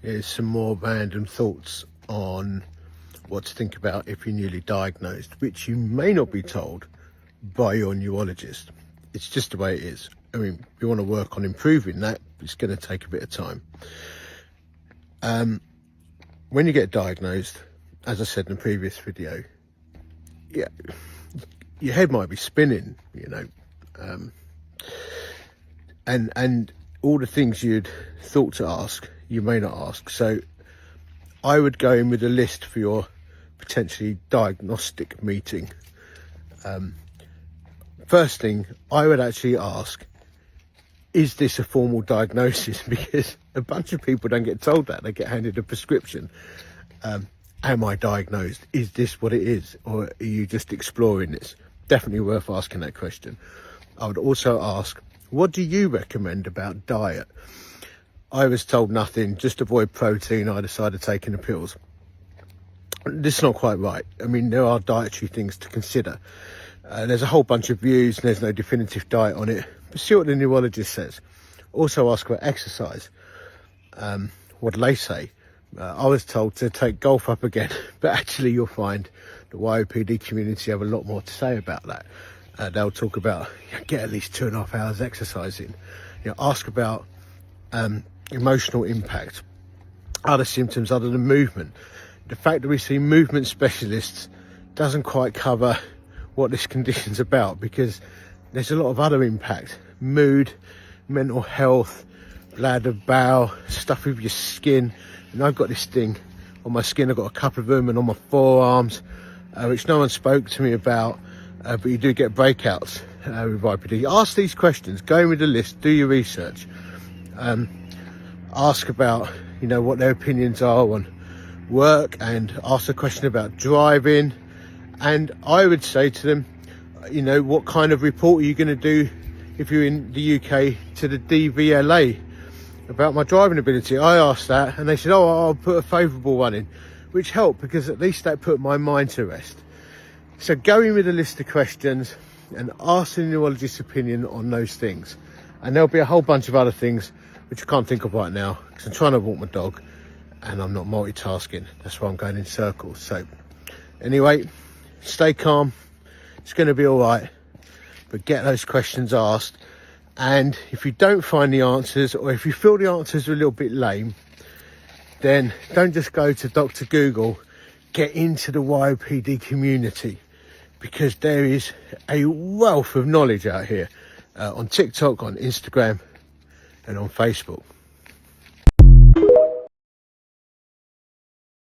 is some more random thoughts on what to think about if you're newly diagnosed, which you may not be told by your neurologist. It's just the way it is. I mean, if you want to work on improving that, it's going to take a bit of time. When you get diagnosed, as I said in the previous video, yeah, your head might be spinning, you know, and all the things you'd thought to ask, you may not ask. So I would go in with a list for your potentially diagnostic meeting. First thing, I would actually ask, is this a formal diagnosis? Because a bunch of people don't get told that. They get handed a prescription. Am I diagnosed? Is this what it is? Or are you just exploring this? Definitely worth asking that question. I would also ask, what do you recommend about diet? I was told nothing, just avoid protein. I decided taking the pills. This is not quite right. I mean, there are dietary things to consider. There's a whole bunch of views and there's no definitive diet on it. But see what the neurologist says. Also ask about exercise. What do they say? I was told to take golf up again, but actually you'll find the YOPD community have a lot more to say about that. They'll talk about, get at least 2.5 hours exercising. You know, ask about emotional impact, other symptoms other than movement. The fact that we see movement specialists doesn't quite cover what this condition's about, because there's a lot of other impact: mood, mental health, bladder, bowel, stuff with your skin. And I've got this thing on my skin, I've got a couple of them, and on my forearms, which no one spoke to me about, but you do get breakouts with YOPD. Ask these questions, go in with a list, do your research, ask about, you know, what their opinions are on work, and ask a question about driving. And I would say to them, you know, what kind of report are you going to do if you're in the UK to the DVLA about my driving ability? I asked that, and they said, oh, I'll put a favourable one in, which helped, because at least that put my mind to rest. So go in with a list of questions and ask the neurologist's opinion on those things. And there'll be a whole bunch of other things which I can't think of right now, because I'm trying to walk my dog and I'm not multitasking. That's why I'm going in circles. So anyway, stay calm. It's going to be all right, but get those questions asked. And if you don't find the answers, or if you feel the answers are a little bit lame, then don't just go to Dr. Google. Get into the YOPD community, because there is a wealth of knowledge out here on TikTok, on Instagram, and on Facebook.